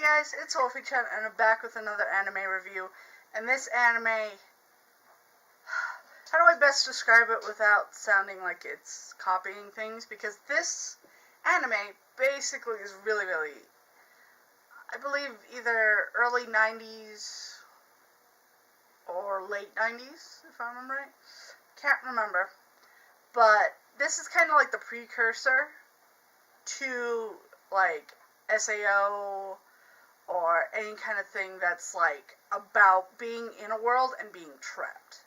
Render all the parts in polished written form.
guys, it's Wolfy-Chan, and I'm back with another anime review. And this anime, how do I best describe it without sounding like it's copying things? Because this anime basically is really, I believe either early 90s or late 90s, if I remember right. Can't remember. But this is kind of like the precursor to, like, SAO or any kind of thing that's like about being in a world and being trapped.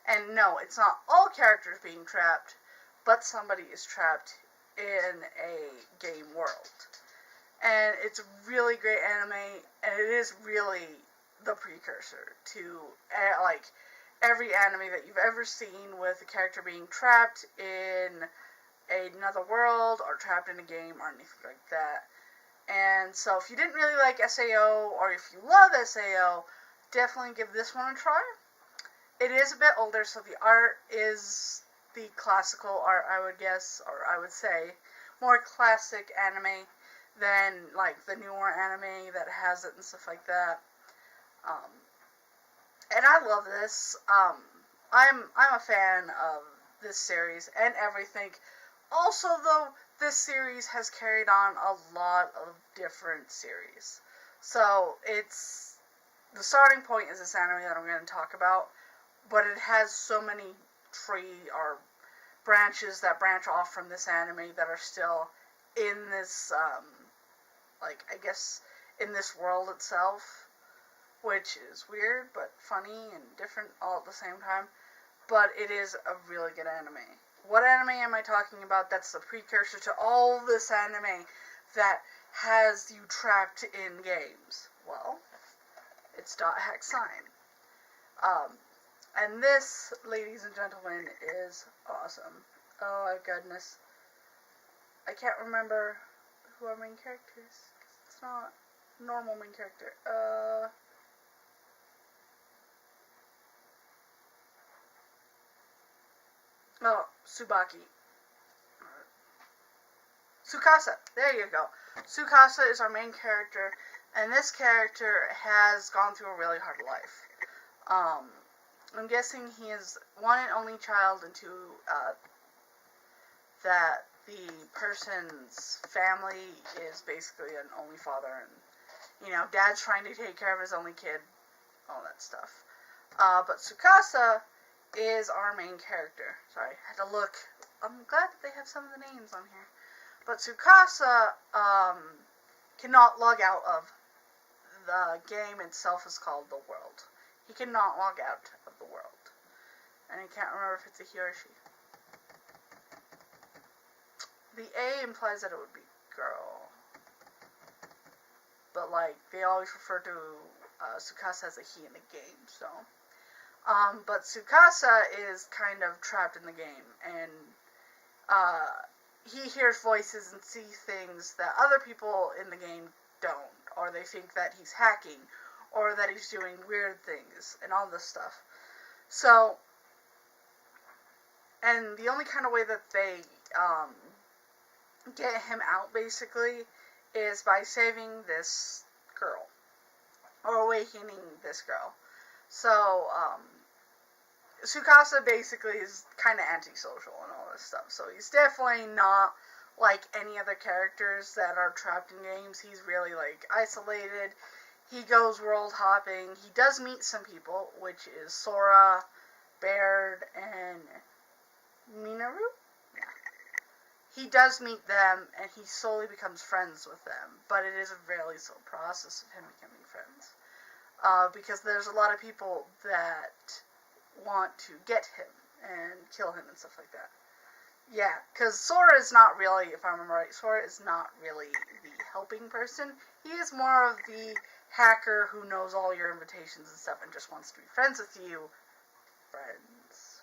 And no, it's not all characters being trapped, but somebody is trapped in a game world. And it's a really great anime, and it is really the precursor to like every anime that you've ever seen with a character being trapped in another world or trapped in a game or anything like that. And so if you didn't really like SAO, or if you love SAO, definitely give this one a try. It is a bit older, so the art is the classical art, I would guess, or I would say, more classic anime than, like, the newer anime that has it and stuff like that. And I love this. I'm a fan of this series and everything. Also, though, this series has carried on a lot of different series. So, the starting point is this anime that I'm going to talk about, but it has so many branches that branch off from this anime that are still in this, like, I guess, in this world itself, which is weird, but funny and different all at the same time. But it is a really good anime. What anime am I talking about that's the precursor to all this anime that has you trapped in games? Well, it's Dot Hack Sign. And this, ladies and gentlemen, is awesome. Oh my goodness. I can't remember who our main character is. It's not a normal main character. Oh, Tsubaki. Tsukasa. There you go. Tsukasa is our main character, and this character has gone through a really hard life. I'm guessing he is one and only child into that the person's family is basically an only father, and, you know, dad's trying to take care of his only kid, all that stuff. But Tsukasa is our main character. Sorry, I had to look. I'm glad that they have some of the names on here. But Tsukasa cannot log out of the game itself. Is called the world. He cannot log out of the world. And I can't remember if it's a he or she. The A implies that it would be girl. But, like, they always refer to Tsukasa as a he in the game, so. But Tsukasa is kind of trapped in the game, and he hears voices and sees things that other people in the game don't, or they think that he's hacking, or that he's doing weird things, and all this stuff. So, and the only kind of way that they get him out, basically, is by saving this girl, or awakening this girl. So, Tsukasa basically is kind of antisocial and all this stuff, so he's definitely not like any other characters that are trapped in games. He's really, like, isolated. He goes world hopping. He does meet some people, which is Sora, Baird, and Minaru? Yeah. He does meet them, and he slowly becomes friends with them, but it is a really slow process of him becoming friends. Because there's a lot of people that want to get him and kill him and stuff like that. Yeah, because Sora is not really, if I remember right, Sora is not really the helping person. He is more of the hacker who knows all your invitations and stuff and just wants to be friends with you. Friends.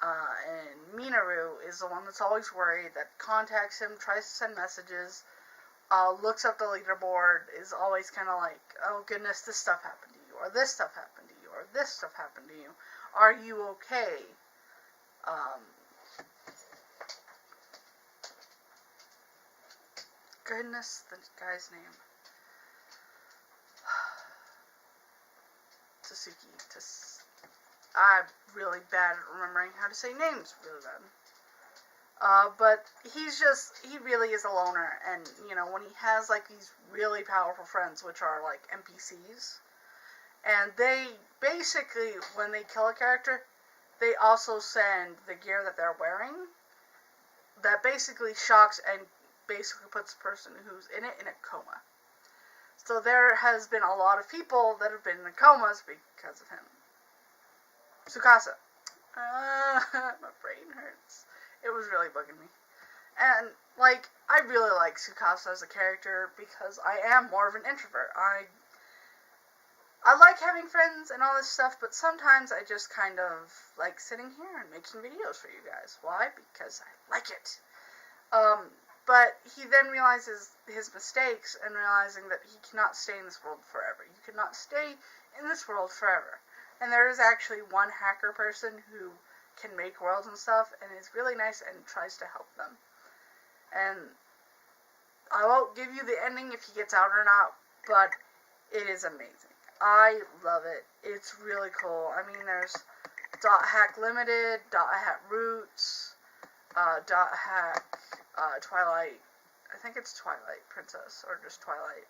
And Minaru is the one that's always worried, that contacts him, tries to send messages, looks up the leaderboard, is always kind of like, oh goodness, this stuff happened to you, or this stuff happened to you, or this stuff happened to you. Are you okay? Goodness, the guy's name. Sasuke to... I'm really bad at remembering how to say names really bad. But he really is a loner, and, you know, when he has, like, these really powerful friends, which are, like, NPCs, and they, basically, when they kill a character, they also send the gear that they're wearing, that basically shocks and basically puts the person who's in it in a coma. So there has been a lot of people that have been in comas because of him. Tsukasa. My brain hurts. It was really bugging me. And, like, I really like Tsukasa as a character because I am more of an introvert. I like having friends and all this stuff, but sometimes I just kind of like sitting here and making videos for you guys. Why? Because I like it. But he then realizes his mistakes and realizing that he cannot stay in this world forever. You cannot stay in this world forever. And there is actually one hacker person who can make worlds and stuff, and is really nice and tries to help them. And I won't give you the ending if he gets out or not, but it is amazing. I love it. It's really cool. I mean, there's .hack Limited, .hack Roots, .hack Twilight. I think it's Twilight Princess, or just Twilight.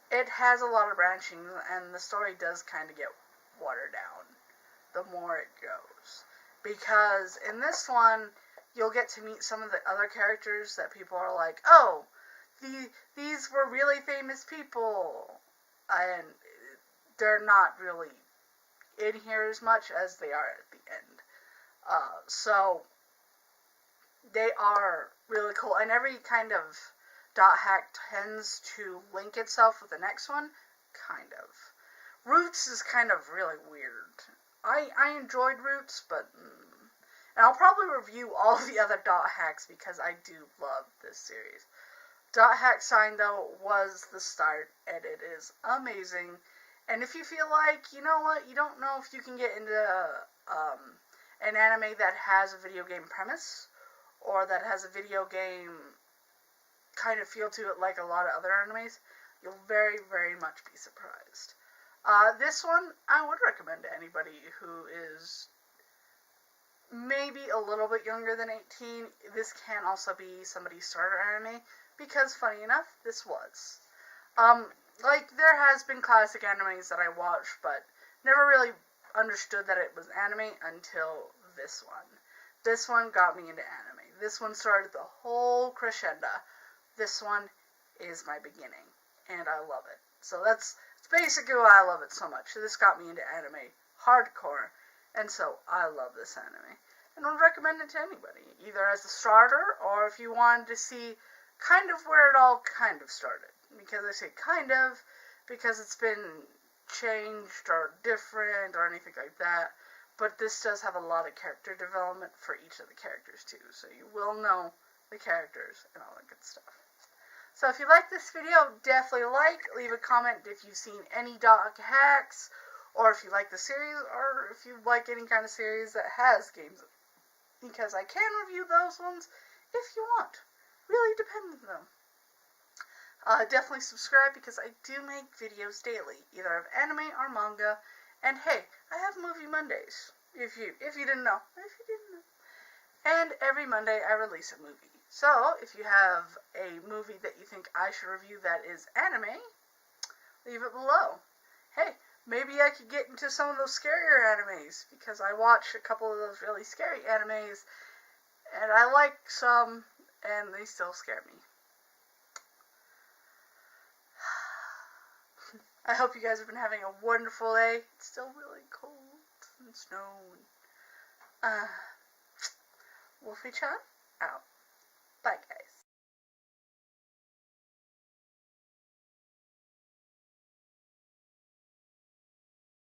It has a lot of branching, and the story does kind of get watered down the more it goes. Because in this one, you'll get to meet some of the other characters that people are like, oh, these were really famous people. And they're not really in here as much as they are at the end. So they are really cool. And every kind of .hack tends to link itself with the next one. Kind of. Roots is kind of really weird. I enjoyed Roots, but... and I'll probably review all of the other .hacks because I do love this series. .hack Sign, though, was the start, and it is amazing. And if you feel like, you know what, you don't know if you can get into an anime that has a video game premise, or that has a video game kind of feel to it like a lot of other animes, you'll very, very much be surprised. This one, I would recommend to anybody who is maybe a little bit younger than 18. This can also be somebody's starter anime, because funny enough, this was. Like, there has been classic animes that I watched, but never really understood that it was anime until this one. This one got me into anime. This one started the whole crescendo. This one is my beginning, and I love it. So that's basically why I love it so much. This got me into anime hardcore, and so I love this anime. And I would recommend it to anybody, either as a starter, or if you wanted to see kind of where it all kind of started. Because I say kind of, because it's been changed or different or anything like that. But this does have a lot of character development for each of the characters too. So you will know the characters and all that good stuff. So if you like this video, definitely leave a comment if you've seen any hacks, or if you like the series, or if you like any kind of series that has games. Because I can review those ones if you want. Really depends on them. Definitely subscribe because I do make videos daily, either of anime or manga. And hey, I have Movie Mondays, if you didn't know. And every Monday I release a movie. So, if you have a movie that you think I should review that is anime, leave it below. Hey, maybe I could get into some of those scarier animes, because I watched a couple of those really scary animes, and I like some, and they still scare me. I hope you guys have been having a wonderful day. It's still really cold and snowing. Wolfy-Chan, out.